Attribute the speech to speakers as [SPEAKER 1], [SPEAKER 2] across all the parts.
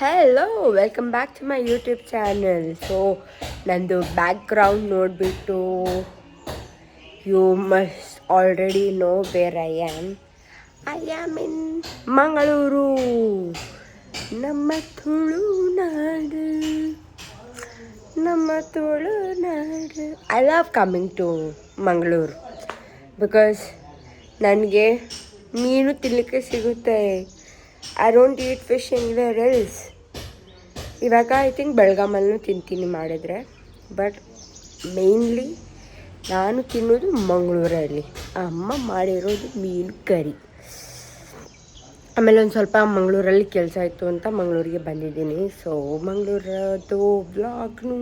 [SPEAKER 1] Hello welcome back to my YouTube channel. So ನಂದು background ನೋಡಿಬಿಟ್ಟು you must already know where I am in Mangaluru, ನಮ್ಮ ತುಳುನಾಡು, ನಮ್ಮ Tulunadu. I love coming to Mangaluru because ನನಗೆ ಮೀನು ತಿನ್ನಲಿಕ್ಕೆ ಸಿಗುತ್ತೆ. I don't eat fish anywhere else. ಇವಾಗ I think ಬೆಳಗಾಮಲ್ಲೂ ತಿಂತೀನಿ ಮಾಡಿದ್ರೆ, ಬಟ್ ಮೇಯ್ನ್ಲಿ ನಾನು ತಿನ್ನೋದು ಮಂಗಳೂರಲ್ಲಿ. ಅಮ್ಮ ಮಾಡಿರೋದು ಮೀನು ಕರಿ. ಆಮೇಲೆ ಒಂದು ಸ್ವಲ್ಪ ಮಂಗಳೂರಲ್ಲಿ ಕೆಲಸ ಇತ್ತು ಅಂತ ಮಂಗಳೂರಿಗೆ ಬಂದಿದ್ದೀನಿ. ಸೊ ಮಂಗಳೂರದ್ದು ವ್ಲಾಗ್ನು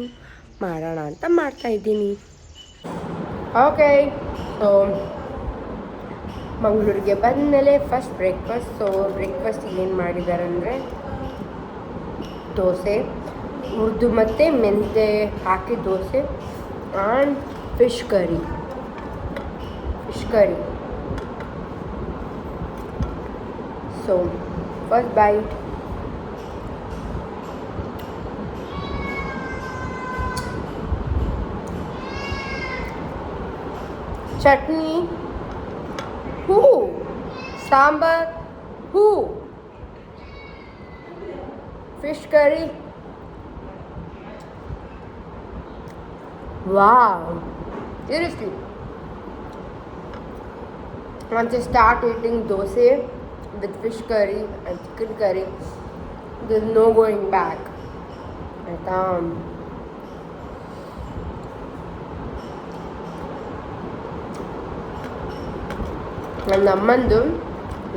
[SPEAKER 1] ಮಾಡೋಣ ಅಂತ ಮಾಡ್ತಾಯಿದ್ದೀನಿ. ಓಕೆ, ಸೊ ಮಂಗಳೂರಿಗೆ ಬಂದಮೇಲೆ ಫಸ್ಟ್ ಬ್ರೇಕ್ಫಾಸ್ಟ್. ಸೊ ಬ್ರೇಕ್ಫಾಸ್ಟಿಗೆ ಏನು ಮಾಡಿದ್ದಾರೆ ಅಂದರೆ ದೋಸೆ, ಉರ್ದು ಮತ್ತು ಮೆಂತೆ ಹಾಕಿ dosa and fish curry. So first bite. Chutney, ಹೂ, ಸಾಂಬಾರ್, ಹೂ, fish curry. Wow, seriously, once I start eating dosa with fish curry and chicken curry, there's no going back. ನನ್ನ ಅಮ್ಮಂದು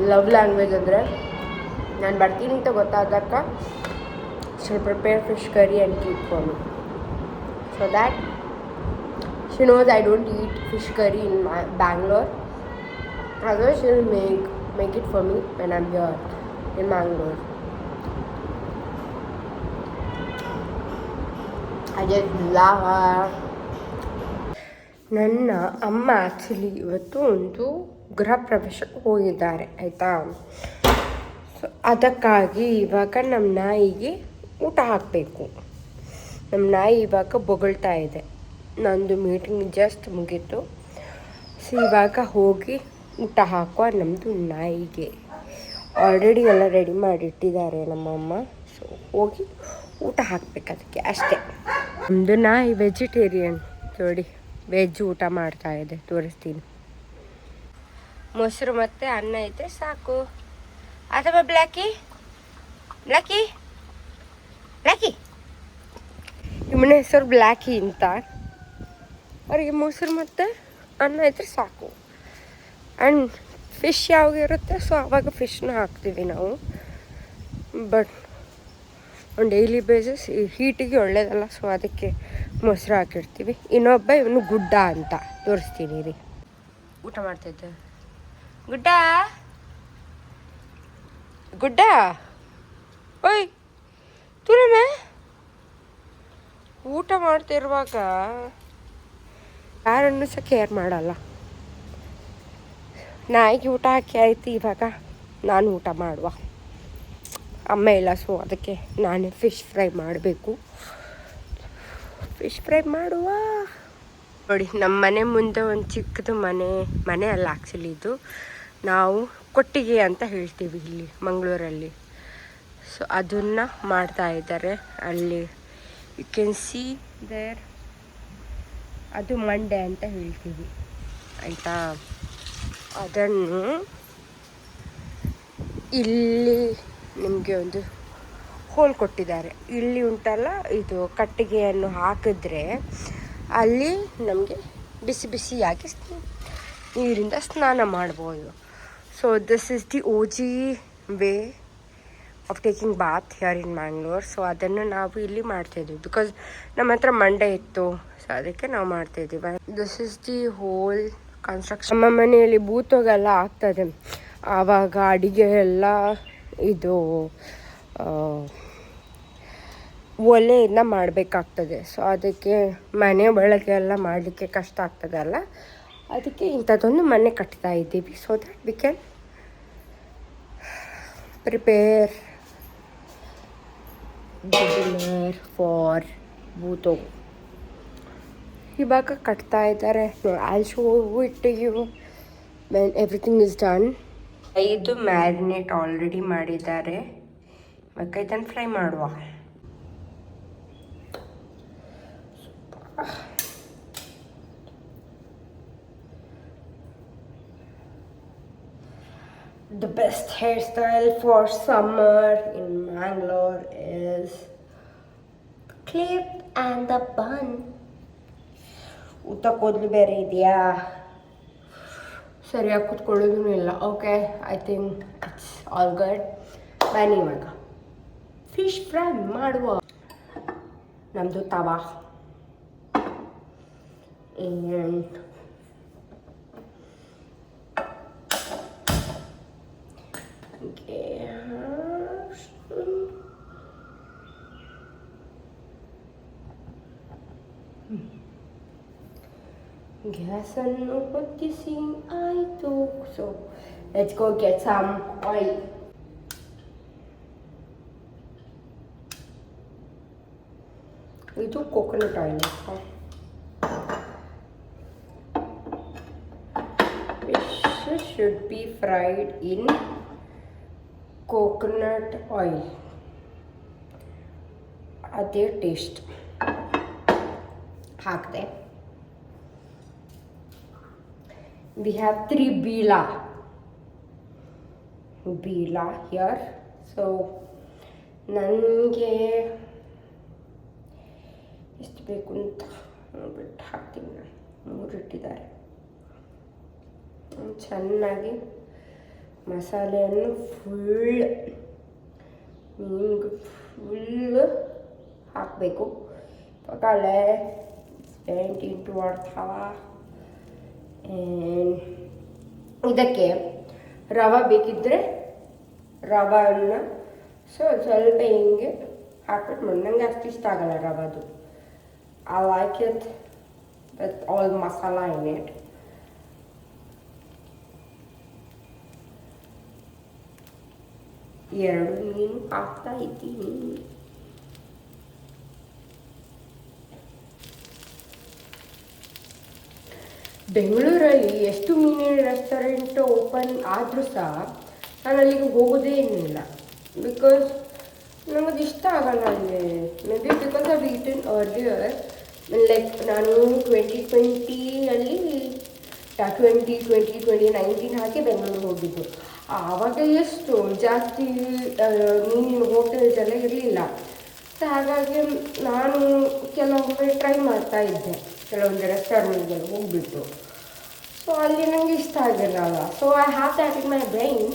[SPEAKER 1] ಲವ್ ಲ್ಯಾಂಗ್ವೇಜ್ ಅಂದರೆ ನಾನು ಬರ್ತೀನಿ ಅಂತ ಗೊತ್ತಾದಾಗ she'll prepare fish curry and keep for me, so that she knows I don't eat fish curry in Bangalore. Otherwise she'll make it for me when I'm here in Bangalore. I just love her. ನನ್ನ ಅಮ್ಮ actually ಇವತ್ತು ಒಂದು ಗೃಹ ಪ್ರವೇಶಕ್ಕೆ ಹೋಗಿದ್ದಾರೆ, ಆಯಿತಾ. So ಅದಕ್ಕಾಗಿ ಇವಾಗ ನಮ್ಮ ನಾಯಿಗೆ ಊಟ ಹಾಕಬೇಕು. ನಮ್ಮ ನಾಯಿ ಇವಾಗ ಬೊಗಳ್ತಾ ಇದೆ. ನಂದು ಮೀಟಿಂಗ್ ಜಸ್ಟ್ ಮುಗೀತು. ಸೊ ಇವಾಗ ಹೋಗಿ ಊಟ ಹಾಕುವ ನಮ್ಮದು ನಾಯಿಗೆ. ಆಲ್ರೆಡಿ ಎಲ್ಲ ರೆಡಿ ಮಾಡಿಟ್ಟಿದ್ದಾರೆ ನಮ್ಮಮ್ಮ. ಸೊ ಹೋಗಿ ಊಟ ಹಾಕಬೇಕು ಅದಕ್ಕೆ, ಅಷ್ಟೇ. ನಮ್ಮದು ನಾಯಿ ವೆಜಿಟೇರಿಯನ್ ನೋಡಿ, ವೆಜ್ ಊಟ ಮಾಡ್ತಾ ಇದೆ, ತೋರಿಸ್ತೀನಿ. ಮೊಸರು ಮತ್ತು ಅನ್ನ ಇದ್ದರೆ ಸಾಕು. ಅಥವಾ ಬ್ಲ್ಯಾಕಿ ನಿಮ್ಮನೆ ಹೆಸರು ಬ್ಲ್ಯಾಕಿ ಅಂತ. ಅವರಿಗೆ ಮೊಸರು ಮತ್ತು ಅನ್ನ ಇದ್ದರೆ ಸಾಕು. ಆ್ಯಂಡ್ ಫಿಶ್ ಯಾವಾಗ ಇರುತ್ತೆ ಸೊ ಆವಾಗ ಫಿಶ್ನ ಹಾಕ್ತೀವಿ ನಾವು. ಬಟ್ ಆನ್ ಡೈಲಿ ಬೇಸಿಸ್ ಈ ಹೀಟಿಗೆ ಒಳ್ಳೇದಲ್ಲ, ಸೊ ಅದಕ್ಕೆ ಮೊಸರು ಹಾಕಿರ್ತೀವಿ. ಇನ್ನೊಬ್ಬ ಇವನು ಗುಡ್ಡ ಅಂತ, ತೋರಿಸ್ತೀನಿ ರೀ. ಊಟ ಮಾಡ್ತಿದ್ದೆ. ಗುಡ್ಡ ಓಯ್ ತುರಮ. ಊಟ ಮಾಡ್ತಿರುವಾಗ ಯಾರನ್ನು ಸಹ ಕೇರ್ ಮಾಡಲ್ಲ. ನಾಯಿಗೆ ಊಟ ಹಾಕಿ ಆಯ್ತು, ಇವಾಗ ನಾನು ಊಟ ಮಾಡುವ. ಅಮ್ಮ ಇಲ್ಲ, ಸೊ ಅದಕ್ಕೆ ನಾನೇ ಫಿಶ್ ಫ್ರೈ ಮಾಡಬೇಕು. ನೋಡಿ, ನಮ್ಮ ಮನೆ ಮುಂದೆ ಒಂದು ಚಿಕ್ಕದು ಮನೆ ಅಲ್ಲ ಆ್ಯಕ್ಚುಲಿ, ಇದು ನಾವು ಕೊಟ್ಟಿಗೆ ಅಂತ ಹೇಳ್ತೀವಿ ಇಲ್ಲಿ ಮಂಗಳೂರಲ್ಲಿ. ಸೊ ಅದನ್ನು ಮಾಡ್ತಾ ಇದ್ದಾರೆ ಅಲ್ಲಿ. ಯು ಕ್ಯಾನ್ ಸಿ ದೇರ್, ಅದು ಮಂಡೆ ಅಂತ ಹೇಳ್ತೀವಿ, ಆಯಿತಾ. ಅದನ್ನು ಇಲ್ಲಿ ನಿಮಗೆ ಒಂದು ಹೋಲ್ ಕೊಟ್ಟಿದ್ದಾರೆ. ಇಲ್ಲಿ ಉಂಟಲ್ಲ, ಇದು ಕಟ್ಟಿಗೆಯನ್ನು ಹಾಕಿದ್ರೆ ಅಲ್ಲಿ ನಮಗೆ ಬಿಸಿ ಬಿಸಿಯಾಗಿ ನೀರಿಂದ ಸ್ನಾನ ಮಾಡ್ಬೋದು. So this is the OG way of taking Baat here in Mangalore. So ಅದನ್ನು ನಾವು ಇಲ್ಲಿ ಮಾಡ್ತಾಯಿದ್ವಿ ಬಿಕಾಸ್ ನಮ್ಮ ಹತ್ರ ಮಂಡೆ ಇತ್ತು, ಸೊ ಅದಕ್ಕೆ ನಾವು ಮಾಡ್ತಾಯಿದ್ದೀವಿ. This is the whole construction. ನಮ್ಮ ಮನೆಯಲ್ಲಿ ಭೂತೋಗೆಲ್ಲ ಆಗ್ತದೆ, ಆವಾಗ ಅಡಿಗೆ ಎಲ್ಲ ಇದು ಒಲೆಯಿಂದ ಮಾಡಬೇಕಾಗ್ತದೆ. ಸೊ ಅದಕ್ಕೆ ಮನೆ ಬಳಕೆ ಎಲ್ಲ ಮಾಡಲಿಕ್ಕೆ ಕಷ್ಟ ಆಗ್ತದಲ್ಲ, ಅದಕ್ಕೆ ಇಂಥದ್ದೊಂದು ಮನೆ ಕಟ್ತಾ ಇದ್ದೀವಿ. So that we can prepare dinner for ಬೂತೋ. ಇವಾಗ ಕಟ್ತಾ ಇದ್ದಾರೆ. I show it to you when everything is done. ಇದು ಮ್ಯಾರಿನೇಟ್ ಆಲ್ರೆಡಿ ಮಾಡಿದ್ದಾರೆ. ಇವಾಗ ಇದನ್ನು ಫ್ರೈ ಮಾಡುವ. The best hairstyle for summer in Mangalore is clip and the bun. ಊಟ ಕೂದಲು ಬೇರೆ ಇದೆಯಾ, ಸರಿಯಾಗಿ ಕೂತ್ಕೊಳ್ಳೋದೂ ಇಲ್ಲ. Okay, I think it's all good. ಬನ್ನಿ ಇವಾಗ ಫಿಶ್ ಫ್ರೈ ಮಾಡುವ. ನಮ್ಮದು ತವಾ and ಗ್ಯಾಸನ್ನು ಹೊತ್ತಿಸಿ ಆಯಿತು. So let's go get some oil. ಇದು coconut oil. Fish should be fried in coconut oil. ಅದೇ ಟೇಸ್ಟ್. ಹಾಕಿದೆ. We have 3 Bila here. So ನನಗೆ ಎಷ್ಟು ಬೇಕು ಅಂತ ನೋಡ್ಬಿಟ್ಟು ಹಾಕ್ತೀನಿ. ನಾನು 3 ಇಟ್ಟಿದ್ದಾರೆ. ಚೆನ್ನಾಗಿ ಮಸಾಲೆಯನ್ನು ಫುಲ್ ಹಾಕಬೇಕು. ಪಕಾಲೆ ಸ್ಪೆಂಟ್ ಇಂಟು ತವಾ. ಇದಕ್ಕೆ ರವೆ ಬೇಕಿದ್ದರೆ ರವೆಯನ್ನು ಸ್ವಲ್ಪ ಹಿಂಗೆ ಹಾಕ್ಬಿಟ್ಟು ಮಾಡಿ. ನನಗೆ ಅಷ್ಟು ಇಷ್ಟ ಆಗಲ್ಲ ರವೆದು. I like it with all masala in it. ಎರಡು ಮೀನು ಹಾಕ್ತಾ ಇದ್ದೀನಿ. ಬೆಂಗಳೂರಲ್ಲಿ ಎಷ್ಟು ಮೀನಿನ ರೆಸ್ಟೋರೆಂಟ್ ಓಪನ್ ಆದರೂ ಸಹ ನಾನು ಅಲ್ಲಿಗೆ ಹೋಗೋದೇ ಏನಿಲ್ಲ. ಬಿಕಾಸ್ ನನಗದು ಇಷ್ಟ ಆಗಲ್ಲ ಅಲ್ಲಿ. May be because I eaten earlier. Like ನಾನು 2020 2019 ಹಾಕಿ ಬೆಂಗಳೂರು ಹೋಗಿದ್ದು. ಆವಾಗ ಎಷ್ಟು ಜಾಸ್ತಿ ಮೀನಿನ ಹೋಟೆಲ್ಸ್ ಎಲ್ಲ ಇರಲಿಲ್ಲ. ಸೊ ಹಾಗಾಗಿ ನಾನು ಕೆಲವೊಮ್ಮೆ ಟ್ರೈ ಮಾಡ್ತಾ ಇದ್ದೆ ಕೆಲವೊಂದು ರೆಸ್ಟೋರೆಂಟ್ಗೆಲ್ಲ ಹೋಗ್ಬಿಟ್ಟು. ಸೊ ಅಲ್ಲಿ ನನಗೆ ಇಷ್ಟ ಆಗಿರಲ್ಲ. So I have that in my brain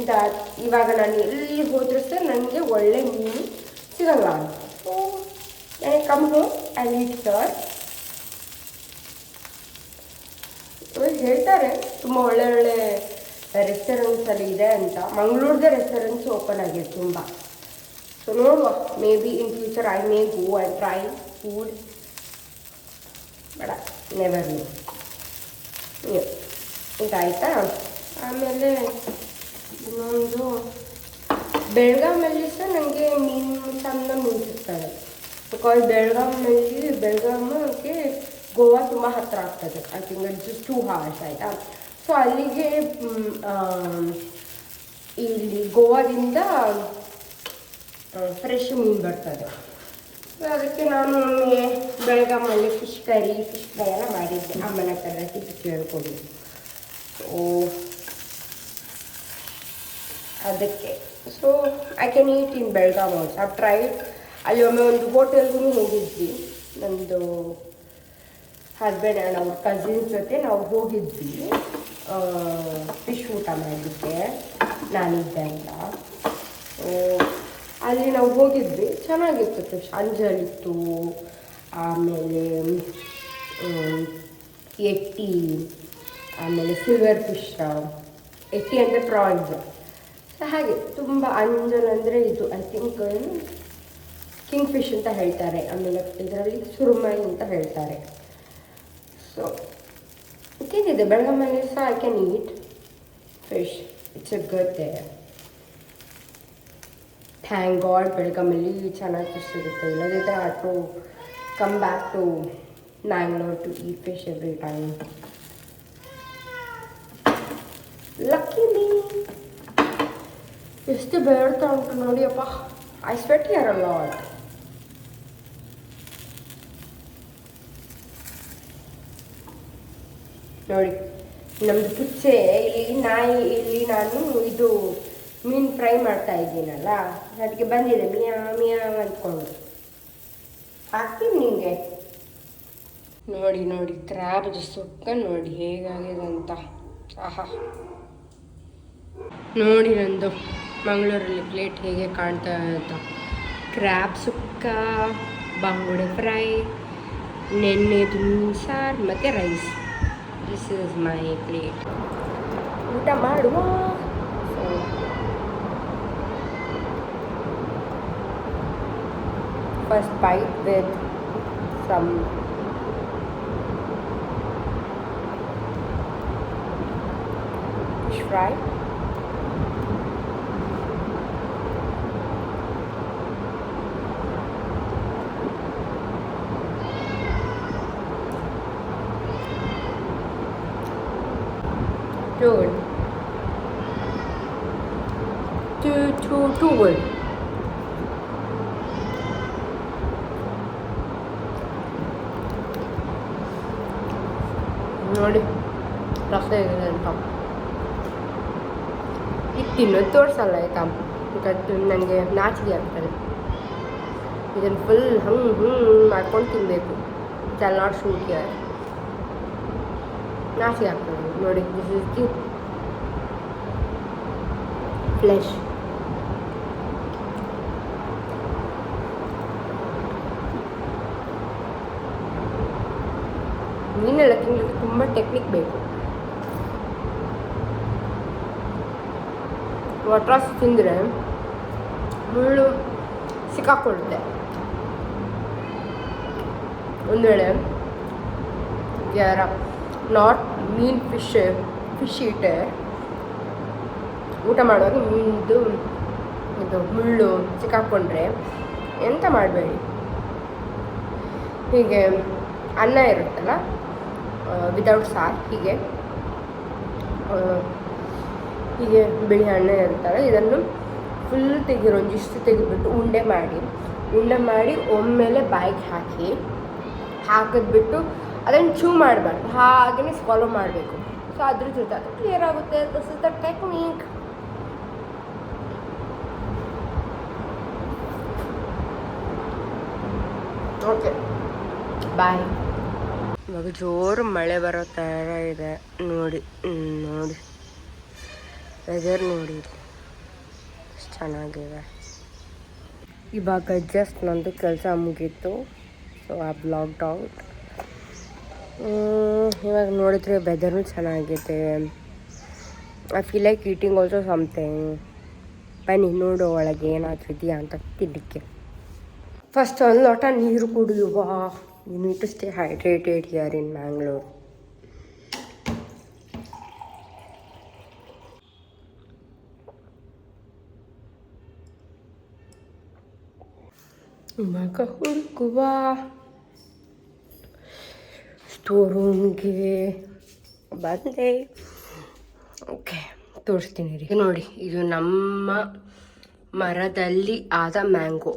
[SPEAKER 1] that ಇವಾಗ ನಾನು ಎಲ್ಲಿ ಹೋದರೂ ಸಹ ನನಗೆ ಒಳ್ಳೆ ಮೀನು ಸಿಗಲ್ಲ ಅಂತ. So I come home I eat here. ಹೇಳ್ತಾರೆ ತುಂಬ ಒಳ್ಳೆ ರೆಸ್ಟೋರೆಂಟ್ಸ್ ಅಲ್ಲಿ ಇದೆ ಅಂತ. ಮಂಗಳೂರದೇ ರೆಸ್ಟೋರೆಂಟ್ಸ್ ಓಪನ್ ಆಗಿದೆ ತುಂಬ. ಸೊ ನೋಡುವ, may be in future I may go and try food. ಬೇಡ, ನೆವರ್ ನೋ. ಇದಾಯ್ತಾ? ಆಮೇಲೆ ಇನ್ನೊಂದು ಬೆಳಗಾಮಲ್ಲಿ ಸಹ ನನಗೆ ಸಣ್ಣ ಮೀನು ಸಿಗ್ತದೆ. ಬಿಕಾಸ್ ಬೆಳಗಾಮಕ್ಕೆ ಗೋವಾ ತುಂಬ ಹತ್ತಿರ ಆಗ್ತದೆ. I think it's just 2 hours ಆಯಿತಾ. ಸೊ ಅಲ್ಲಿಗೆ ಇಲ್ಲಿ ಗೋವಾದಿಂದ ಫ್ರೆಶ್ ಮೀನು ಬರ್ತದೆ. ಸೊ ಅದಕ್ಕೆ ನಾನು ಬೆಳಗಾಮಲ್ಲಿ ಫಿಶ್ ಫ್ರೈ ಎಲ್ಲ ಮಾಡಿದ್ದೆ. ಅಮ್ಮನ ಹತ್ರ ರೆಸಿಪಿ ಕೇಳ್ಕೊಂಡು. ಸೊ ಅದಕ್ಕೆ so I can heat in Belgaum also. I tried. ಅಲ್ಲಿ ಒಮ್ಮೆ ಒಂದು ಹೋಟೆಲ್ಗೂ ಹೋಗಿದ್ವಿ. ನಮ್ಮದು ಹಸ್ಬೆಂಡ್ ಆ್ಯಂಡ್ ಅವ್ರ ಕಸಿನ್ಸ್ ಜೊತೆ ನಾವು ಹೋಗಿದ್ವಿ ಫಿಶ್ ಊಟ ಮಾಡಲಿಕ್ಕೆ. ನಾನಿದ್ದೆ ಅಂತ. ಅಲ್ಲಿ ನಾವು ಹೋಗಿದ್ವಿ. ಚೆನ್ನಾಗಿತ್ತು ಫಿಶ್. ಅಂಜಲಿತ್ತು, ಆಮೇಲೆ ಎಟ್ಟಿ, ಆಮೇಲೆ ಸಿಲ್ವರ್ ಫಿಶ್, ಎಟ್ಟಿ ಅಂದರೆ ಪ್ರಾನ್ಸ್. ಸೊ ಹಾಗೆ ತುಂಬ ಅಂಜಲ್ ಅಂದರೆ ಇದು ಐ ಥಿಂಕ್ ಕಿಂಗ್ ಫಿಶ್ ಅಂತ ಹೇಳ್ತಾರೆ. ಆಮೇಲೆ ಇದರಲ್ಲಿ ಸುರುಮೈ ಅಂತ ಹೇಳ್ತಾರೆ. ಸೊ ತಿಂದಿದೆ ಬೆಳಗಾಮಲ್ಲಿ ಸಹ. I can eat fish. It's a good day. Thank God ಬೆಳಗಾಮಲ್ಲಿ ಚೆನ್ನಾಗಿ ಫಿಶ್ ಸಿಗುತ್ತೆ. ಇಲ್ಲದಿದ್ದರೆ I have to come back to Mangalore to eat fish every time. Lucky me. ಎಷ್ಟು ಬೇಡ್ತಾ ಉಂಟು ನೋಡಿ ಅಪ್ಪ. I sweat here a lot. ನೋಡಿ ನಮ್ಮದು ಪುಚ್ಚೆ ಇಲ್ಲಿ ನಾಯಿ, ಇಲ್ಲಿ ನಾನು ಇದು ಮೀನು ಫ್ರೈ ಮಾಡ್ತಾ ಇದ್ದೀನಲ್ಲ, ಅದಕ್ಕೆ ಬಂದಿದೆ ಮಿಯಾ ಮಿಯಾ ಅಂದ್ಕೊಂಡು. ಹಾಕ್ತೀನಿ ನಿಮಗೆ. ನೋಡಿ ನೋಡಿ ಕ್ರ್ಯಾಬ್ದು ಸುಕ್ಕ ನೋಡಿ ಹೇಗಾಗಿದೆ ಅಂತ. ಆಹಾ, ನೋಡಿ ನಂದು ಮಂಗಳೂರಲ್ಲಿ ಪ್ಲೇಟ್ ಹೇಗೆ ಕಾಣ್ತಾ ಅಂತ. ಕ್ರ್ಯಾಬ್ ಸುಕ್ಕ, ಬಂಗುಡೆ ಫ್ರೈ, ನೆನ್ನೆದು ಮೀನು ಸಾರು ಮತ್ತು rice. This is my plate. ಊಟ ಮಾಡುವ. First bite with some fish fry. Too good. Too good. ನೋಡಿ ರಸ ಹೇಗಿದೆ ಅಂತ. ಇದು ತಿನ್ನೋದು ತೋರಿಸಲ್ಲ ಆಯಿತಾ, ಯಾಕಂದ್ರೆ ನನಗೆ ನಾಚಿಕೆ ಆಗ್ತದೆ. ಇದನ್ನು ಫುಲ್ ಹಂಗೆ ಮಾಡ್ಕೊಂಡು ತಿನ್ನಬೇಕು. It not shoot here. ನಾಚಿಕೆ ಆಗ್ತದೆ ನೋಡಿ. This is the flesh. ಮೀನೆಲ್ಲ ತಿನ್ನಲಿಕ್ಕೆ ತುಂಬ ಟೆಕ್ನಿಕ್ ಬೇಕು. ವಟ್ರಾಸ್ ತಿಂದರೆ ಮುಳ್ಳು ಸಿಕ್ಕಾಕೊಳ್ಳುತ್ತೆ. ಒಂದು ವೇಳೆ ಯಾರ ನಾಟ್ ಮೀನ್ ಫಿಶ್ ಈಟರ್ ಊಟ ಮಾಡುವಾಗ ಮೀನಿದು ಇದು ಮುಳ್ಳು ಸಿಕ್ಕಾಕ್ಕೊಂಡ್ರೆ ಎಂತ ಮಾಡಬೇಡಿ. ಹೀಗೆ ಅನ್ನ ಇರುತ್ತಲ್ಲ ವಿದೌಟ್ ಸಾರು, ಹೀಗೆ ಬಿಳಿ ಅನ್ನ ಇರುತ್ತಲ್ಲ, ಇದನ್ನು ಫುಲ್ ತೆಗಿರೋ ಒಂದಿಷ್ಟು ತೆಗೆದುಬಿಟ್ಟು ಉಂಡೆ ಮಾಡಿ ಒಮ್ಮೆಲೆ ಬಾಯಿಗೆ ಹಾಕಿದ್ಬಿಟ್ಟು ಅದನ್ನು ಚೂ ಮಾಡಬಾರ್ದು, ಹಾಗೆಯೇ ಸ್ವಾಲೋ ಮಾಡಬೇಕು. ಸೊ ಅದ್ರ ಜೊತೆ ಅದು ಕ್ಲಿಯರ್ ಆಗುತ್ತೆ. This is the technique. Okay, bye. ಇವಾಗ ಜೋರು ಮಳೆ ಬರೋ ಥರ ಇದೆ ನೋಡಿ. ವೆದರ್ ನೋಡಿ ಎಷ್ಟು ಚೆನ್ನಾಗಿದೆ. ಇವಾಗ ಜಸ್ಟ್ ನಂದು ಕೆಲಸ ಮುಗೀತು. So I blogged out. ಇವಾಗ ನೋಡಿದ್ರೆ ವೆದರ್ನು ಚೆನ್ನಾಗಿದೆ. I feel like eating also something. ಬನ್ನಿ ನೋಡೋ ಒಳಗೆ ಏನಾದರೂ ಇದೆಯಾ ಅಂತ ತಿನ್ನಲಿಕ್ಕೆ. ಫಸ್ಟ್ ಒಂದು ಲೋಟ ನೀರು ಕುಡಿಯುವ. You need to stay hydrated here in Mangalore. ಇವಾಗ ಹುಡುಕುವ ಸ್ಟೋರ್ ರೂಮ್ಗೆ ಬಂದೆ. ಓಕೆ, ತೋರಿಸ್ತೀನಿ ರೀ. ನೋಡಿ, ಇದು ನಮ್ಮ ಮರದಲ್ಲಿ ಆದ ಮ್ಯಾಂಗೋ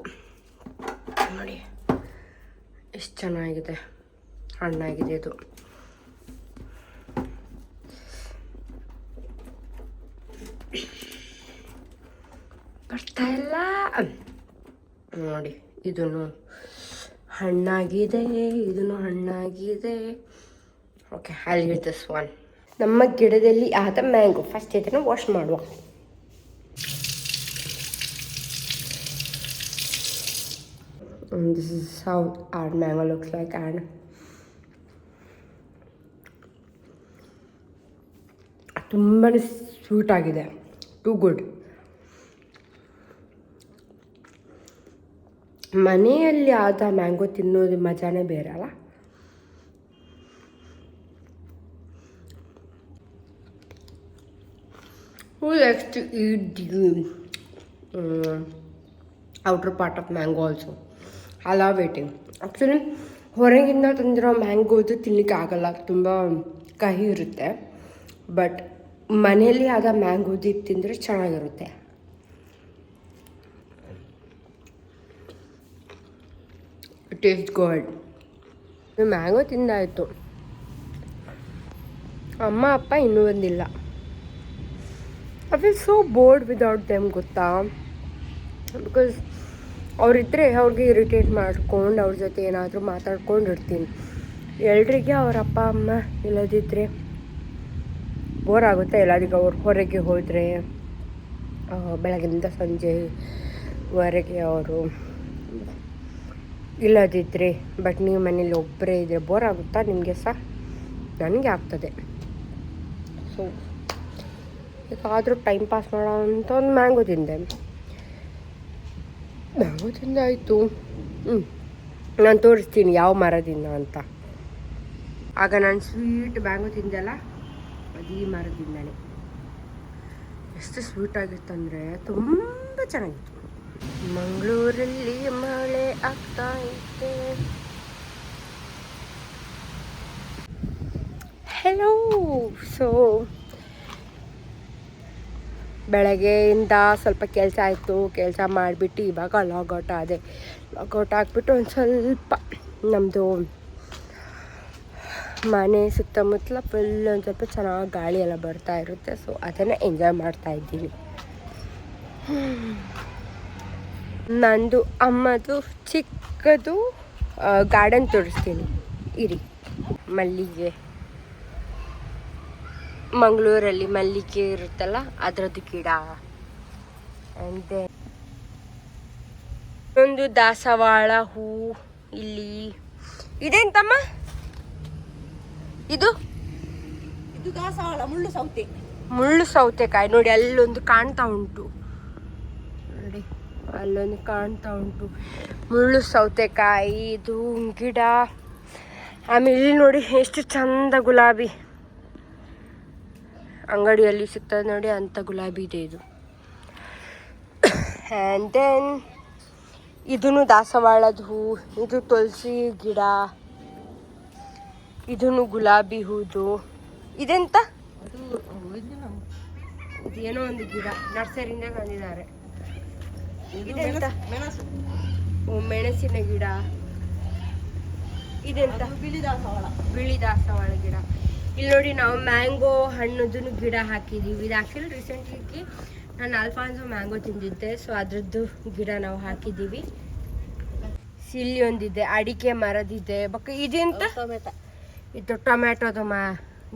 [SPEAKER 1] ನೋಡಿ ಎಷ್ಟು ಚೆನ್ನಾಗಿದೆ, ಹಣ್ಣಾಗಿದೆ. ಇದು ಬರ್ತಾ ಇಲ್ಲ ನೋಡಿ. ಇದನ್ನು ಹಣ್ಣಾಗಿದೆ, ಇದನ್ನು ಹಣ್ಣಾಗಿದೆ. Okay, I will this one. ನಮ್ಮ ಗಿಡದಲ್ಲಿ ಆದ ಮ್ಯಾಂಗೋ. ಫಸ್ಟ್ ಇದನ್ನು ವಾಶ್ ಮಾಡುವ. And this is how our mango looks like, and ತುಂಬಾ ಸ್ವೀಟ್ ಆಗಿದೆ. Too good. ಮನೆಯಲ್ಲಿ ಆದ ಮ್ಯಾಂಗೋ ತಿನ್ನೋದು ಮಜಾನೇ ಬೇರೆ ಅಲ್ಲ. Who likes to eat the outer part of mango also. I love eating. Actually ಹೊರಗಿಂದ ತಂದಿರೋ ಮ್ಯಾಂಗೋದು ತಿನ್ನಲಿಕ್ಕೆ ಆಗಲ್ಲ, ತುಂಬ ಕಹಿ ಇರುತ್ತೆ. ಬಟ್ ಮನೆಯಲ್ಲಿ ಆದ ಮ್ಯಾಂಗೋದು ತಿಂದರೆ ಚೆನ್ನಾಗಿರುತ್ತೆ. Taste god. ಮ್ಯಾಂಗೋ ತಿಂದಾಯಿತು. ಅಮ್ಮ ಅಪ್ಪ ಇನ್ನೂ ಬಂದಿಲ್ಲ. I feel so board without them, ಗೊತ್ತಾ? ಬಿಕಾಸ್ ಅವರಿದ್ದರೆ ಅವ್ರಿಗೆ ಇರಿಟೇಟ್ ಮಾಡ್ಕೊಂಡು ಅವ್ರ ಜೊತೆ ಏನಾದರೂ ಮಾತಾಡ್ಕೊಂಡಿರ್ತೀನಿ. ಎಲ್ರಿಗೆ ಅವ್ರ ಅಪ್ಪ ಅಮ್ಮ ಇಲ್ಲದಿದ್ದರೆ ಬೋರ್ ಆಗುತ್ತೆ. ಎಲ್ಲರಿಗೂ ಅವ್ರು ಹೊರಗೆ ಹೋದರೆ ಬೆಳಗಿನಿಂದ ಸಂಜೆವರೆಗೆ ಅವರು ಇಲ್ಲದಿದ್ದರೆ. ಬಟ್ ನೀವು ಮನೇಲಿ ಒಬ್ಬರೇ ಇದ್ದರೆ ಬೋರ್ ಆಗುತ್ತಾ ನಿಮಗೆ ಸಹ? ನನಗೆ ಆಗ್ತದೆ. ಸೊ ಯಾಕಾದರೂ ಟೈಮ್ ಪಾಸ್ ಮಾಡೋ ಅಂತ ಒಂದು ಮ್ಯಾಂಗೋ ತಿಂದೆ. ಮ್ಯಾಂಗೋ ತಿಂದಾಯಿತು. ನಾನು ತೋರಿಸ್ತೀನಿ ಯಾವ ಮರದಿಂದ ಅಂತ. ಆಗ ನಾನು ಸ್ವೀಟ್ ಮ್ಯಾಂಗೋ ತಿಂದೆಲ್ಲ, ಅದು ಈ ಮರದಿಂದಲೇ. ಎಷ್ಟು ಸ್ವೀಟಾಗಿತ್ತಂದರೆ ತುಂಬ ಚೆನ್ನಾಗಿತ್ತು. ಮಂಗಳೂರಲ್ಲಿ ಮಳೆ ಆಗ್ತಾ ಇತ್ತು. ಹೆಲೋ. ಸೊ ಬೆಳಗ್ಗೆಯಿಂದ ಸ್ವಲ್ಪ ಕೆಲಸ ಆಯಿತು. ಕೆಲಸ ಮಾಡಿಬಿಟ್ಟು ಇವಾಗ ಲಾಗೌಟ್ ಆದೆ. ಲಾಗೌಟ್ ಆಗಿಬಿಟ್ಟು ಒಂದು ಸ್ವಲ್ಪ ನಮ್ಮದು ಮನೆ ಸುತ್ತಮುತ್ತಲ ಫುಲ್ ಒಂದು ಸ್ವಲ್ಪ ಚೆನ್ನಾಗಿ ಗಾಳಿ ಎಲ್ಲ ಬರ್ತಾ ಇರುತ್ತೆ. ಸೊ ಅದನ್ನು ಎಂಜಾಯ್ ಮಾಡ್ತಾಯಿದ್ದೀನಿ. ನಂದು ಅಮ್ಮದು ಚಿಕ್ಕದು ಗಾರ್ಡನ್ ತೋರಿಸ್ತೀನಿ ಇರಿ. ಮಲ್ಲಿಗೆ, ಮಂಗಳೂರಲ್ಲಿ ಮಲ್ಲಿಗೆ ಇರುತ್ತಲ್ಲ ಅದರದ್ದು ಗಿಡ. ಆ್ಯಂಡ್ ದೆನ್ ಒಂದು ದಾಸವಾಳ ಹೂ ಇಲ್ಲಿ ಇದೆ. ಎಂತಮ್ಮ ಇದು?
[SPEAKER 2] ಇದು ದಾಸವಾಳ
[SPEAKER 1] ಮುಳ್ಳು ಸೌತೆಕಾಯಿ. ನೋಡಿ ಅಲ್ಲೊಂದು ಕಾಣ್ತಾ ಉಂಟು, ನೋಡಿ ಅಲ್ಲೊಂದು ಕಾಣ್ತಾ ಉಂಟು ಮುಳ್ಳು ಸೌತೆಕಾಯಿ. ಇದು ಗಿಡ. ಆಮೇಲೆ ಇಲ್ಲಿ ನೋಡಿ ಎಷ್ಟು ಚಂದ ಗುಲಾಬಿ, ಅಂಗಡಿಯಲ್ಲಿ ಸಿಗ್ತದೆ ನೋಡಿ ಅಂಥ ಗುಲಾಬಿ ಇದೆ ಇದು. ಆ್ಯಂಡ್ ದೆನ್ ಇದೂ ದಾಸವಾಳದ ಹೂ. ಇದು ತುಳಸಿ ಗಿಡ. ಇದೂ ಗುಲಾಬಿ ಹೂದು. ಇದೆಂತ? ಇದೇನೋ ಒಂದು ಗಿಡ ನರ್ಸರಿಯಿಂದ ತಂದಿದ್ದಾರೆ. ಇದೆಂತ? ಮೆಣಸಿನ ಗಿಡ. ಇದೆಂತ? ಬಿಳಿ ದಾಸವಾಳ ಗಿಡ. ಇಲ್ಲಿ ನೋಡಿ ನಾವು ಮ್ಯಾಂಗೋ ಹಣ್ಣುದನ್ನು ಗಿಡ ಹಾಕಿದ್ದೀವಿ. ಇದು ಆ್ಯಕ್ಚುಲಿ ರೀಸೆಂಟ್ಲಿ ನಾನು ಅಲ್ಫಾನ್ಸೋ ಮ್ಯಾಂಗೋ ತಿಂದಿದ್ದೆ. ಸೊ ಅದರದ್ದು ಗಿಡ ನಾವು ಹಾಕಿದ್ದೀವಿ. ಇಲ್ಲಿ ಒಂದಿದೆ, ಅಡಿಕೆ ಮರದಿದೆ. ಇದೆಂತ? ಇದು ಟೊಮ್ಯಾಟೋದು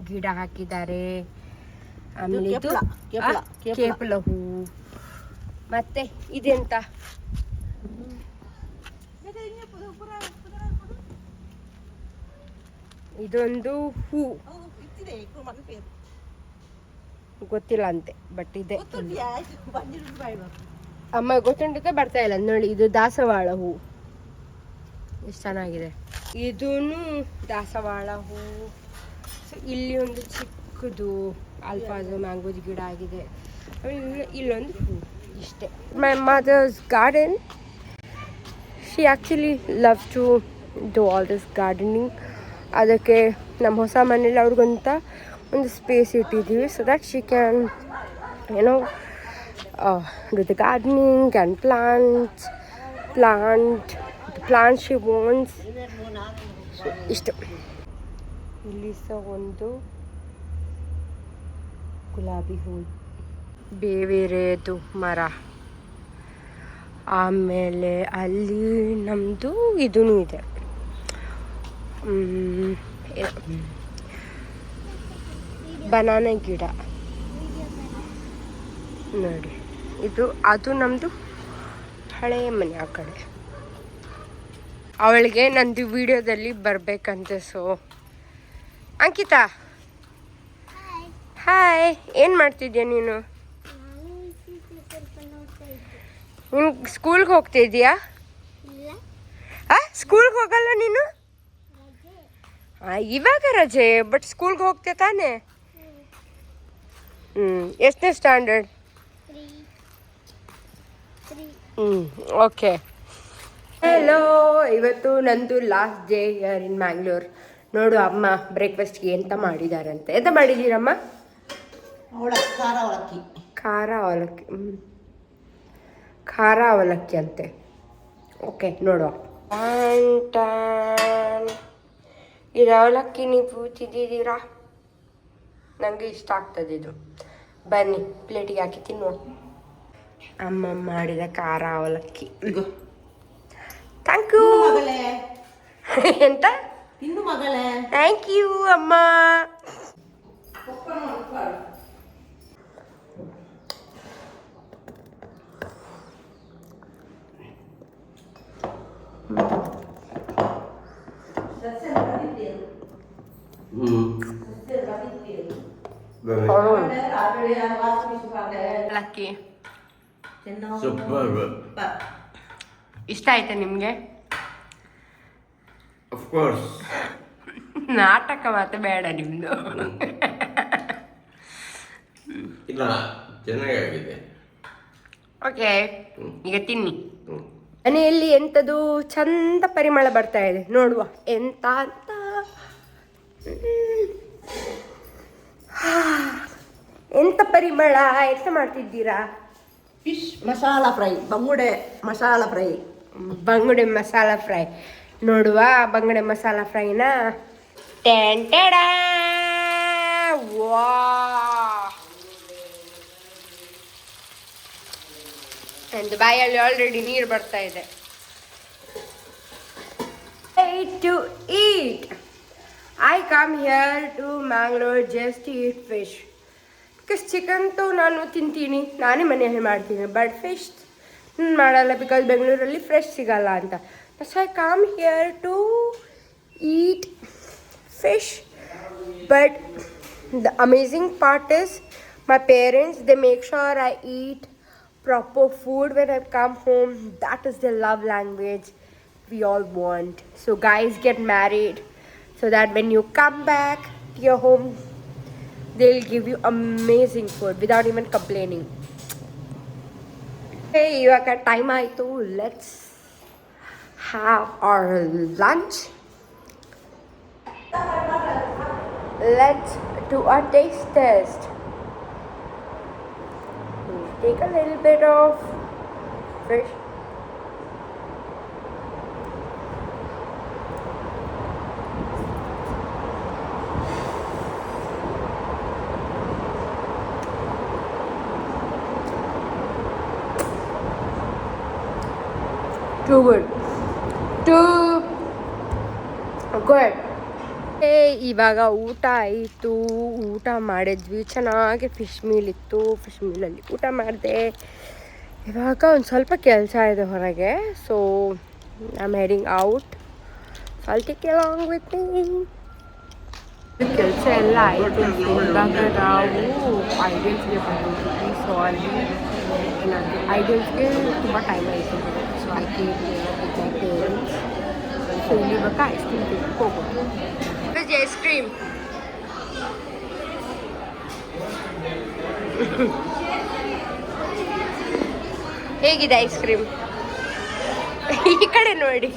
[SPEAKER 1] ಗಿಡ ಹಾಕಿದ್ದಾರೆ. ಆಮೇಲೆ ಇದು ಕೇಪಲ ಹೂ. ಮತ್ತೆ ಇದೆಂತ? ಇದೊಂದು ಹೂ ಗೊತ್ತಿಲ್ಲ ಅಂತೆ, ಬಟ್ ಇದೆ. ಅಮ್ಮ ಗೊತ್ತುಂಟಕ್ಕೆ ಬರ್ತಾ ಇಲ್ಲ ನೋಡಿ. ಇದು ದಾಸವಾಳ ಹೂ, ಎಷ್ಟು ಚೆನ್ನಾಗಿದೆ. ಇದೂ ದಾಸವಾಳ ಹೂ. ಸೊ ಇಲ್ಲಿ ಒಂದು ಚಿಕ್ಕದು ಅಲ್ಫಾನ್ಸೋ ಮ್ಯಾಂಗೋದು ಗಿಡ ಆಗಿದೆ. ಆಮೇಲೆ ಇಲ್ಲೊಂದು ಹೂ. ಇಷ್ಟೇ. My mother's garden. She actually love to do all this gardening. ಅದಕ್ಕೆ ನಮ್ಮ ಹೊಸ ಮನೇಲಿ ಅವ್ರಿಗಂತ ಒಂದು ಸ್ಪೇಸ್ ಇಟ್ಟಿದ್ದೀವಿ. So that she can do the gardening and plant she wants. So ಇಷ್ಟು. ಇಲ್ಲಿ ಸಹ ಒಂದು ಗುಲಾಬಿ ಹೂ, ಬೇವೇರೆದು ಮರ. ಆಮೇಲೆ ಅಲ್ಲಿ ನಮ್ಮದು ಇದೂ ಇದೆ, ಬನಾನಾ ಗಿಡ ನೋಡಿ. ಅದು ನಮ್ಮದು ಹಳೆಯ ಮನೆ ಆ ಕಡೆ. ಅವಳಿಗೆ ನಂದು ವಿಡಿಯೋದಲ್ಲಿ ಬರಬೇಕಂತೆ. So Ankita, hi. ಏನು ಮಾಡ್ತಿದ್ಯಾ ನೀನು? ನೀನು ಸ್ಕೂಲ್ಗೆ ಹೋಗ್ತಿದ್ಯಾ? ಸ್ಕೂಲ್ಗೆ ಹೋಗಲ್ಲ ನೀನು? ಇವಾಗ ರಜೆ, ಬಟ್ ಸ್ಕೂಲ್ಗೆ ಹೋಗ್ತೀಯ ತಾನೇ? ಎಷ್ಟನೇ ಸ್ಟ್ಯಾಂಡರ್ಡ್? ಓಕೆ. ಹೆಲೋ, ಇವತ್ತು ನಂದು last day here in Mangalore. ನೋಡು ಅಮ್ಮ ಬ್ರೇಕ್ಫಾಸ್ಟ್ಗೆ ಎಂತ ಮಾಡಿದಾರಂತೆ. ಎಂತ ಮಾಡಿದ್ದೀರಮ್ಮ?
[SPEAKER 2] ಖಾರ ಅವಲಕ್ಕಿ.
[SPEAKER 1] ಖಾರ ಅವಲಕ್ಕಿ. ಖಾರ ಅವಲಕ್ಕಿ ಅಂತೆ. ಓಕೆ, ನೋಡುವ. ಇದು ಅವಲಕ್ಕಿ ನೀವು ತಿಂದಿದ್ದೀರಾ? ನನಗೆ ಇಷ್ಟ ಆಗ್ತದೆ ಇದು. ಬನ್ನಿ ಪ್ಲೇಟಿಗೆ ಹಾಕಿ ತಿನ್ನುವ. ಅಮ್ಮ ಮಾಡಿದ ಖಾರ ಅವಲಕ್ಕಿ. Thank you. ಎಂತ?
[SPEAKER 2] ತಿನ್ನು ಮಗಳೇ.
[SPEAKER 1] ಥ್ಯಾಂಕ್ ಯು ಅಮ್ಮ. ಅವಲಕ್ಕಿ ಇಷ್ಟ ಆಯ್ತಾ ನಿಮ್ಗೆ? ನಾಟಕ ಮಾತ್ರ ಬೇಡ ನಿಮ್ದು.
[SPEAKER 3] ಇಲ್ಲ, ಚೆನ್ನಾಗಿದೆ.
[SPEAKER 1] ಓಕೆ, ಈಗ ತಿನ್ನಿ. ಮನೆಯಲ್ಲಿ ಎಂಥದ್ದು ಚಂದ ಪರಿಮಳ ಬರ್ತಾ ಇದೆ. ನೋಡುವ ಎಂತ ಅಂತ. ಎಂತ ಪರಿಮಳ. ಎಂತ ಮಾಡ್ತಿದ್ದೀರಾ?
[SPEAKER 2] ಫಿಶ್ ಮಸಾಲಾ ಫ್ರೈ, ಬಂಗುಡೆ ಮಸಾಲಾ ಫ್ರೈ.
[SPEAKER 1] ಬಂಗುಡೆ ಮಸಾಲ ಫ್ರೈ. ನೋಡುವ ಬಂಗುಡೆ ಮಸಾಲ ಫ್ರೈನ. ಟೆಂಟೆಡ ವಾ, ನಂದು ಬಾಯಲ್ಲಿ ಆಲ್ರೆಡಿ ನೀರು ಬರ್ತಾ ಇದೆ. To eat. I come here to Mangalore just to eat fish. Because chicken ತು ನಾನು ತಿಂತೀನಿ, ನಾನೇ ಮನೆಯಲ್ಲಿ ಮಾಡ್ತೀನಿ. ಬಟ್ ಫಿಶ್ ಮಾಡಲ್ಲ, ಬಿಕಾಸ್ ಬೆಂಗಳೂರಲ್ಲಿ ಫ್ರೆಶ್ ಸಿಗಲ್ಲ ಅಂತ. So I come here to eat fish. But the amazing part is my parents, they make sure I eat proper food when I come home. That is the love language we all want. So guys, get married so that when you come back to your home, they'll give you amazing food without even complaining. Hey, ivaga time aitu. Let's have our lunch. Let's do a taste test. Take a little bit of fish. Too good. Too good. ಇವಾಗ ಊಟ ಆಯಿತು. ಊಟ ಮಾಡಿದ್ವಿ, ಚೆನ್ನಾಗಿ fish meal ಇತ್ತು. Fish ಮೀಲಲ್ಲಿ ಊಟ ಮಾಡಿದೆ. ಇವಾಗ ಒಂದು ಸ್ವಲ್ಪ ಕೆಲಸ ಇದೆ ಹೊರಗೆ. So I am heading out. I'll take you along with me. ಕೆಲಸ ಎಲ್ಲ ಆಯಿತು. ಇವಾಗ ನಾವು ಐಡಿಯಲ್ಸ್ಗೆ ಬಂದಿದ್ವಿ. ಸೊ ಅಲ್ಲಿ ಐಡಿಯಲ್ಸ್ಗೆ ತುಂಬ ಟೈಮ್ ಆಯಿತು. So I cake parents. So ಇಲ್ಲಿ ಇವಾಗ ಐಸ್ ಕ್ರೀಮ್ ತಿನ್ನಕ್ಕೆ ಹೋಗೋದು. ಐಸ್ ಕ್ರೀಮ್ ಹೇಗಿದೆ? ಐಸ್ ಕ್ರೀಮ್ ಈ ಕಡೆ ನೋಡಿ.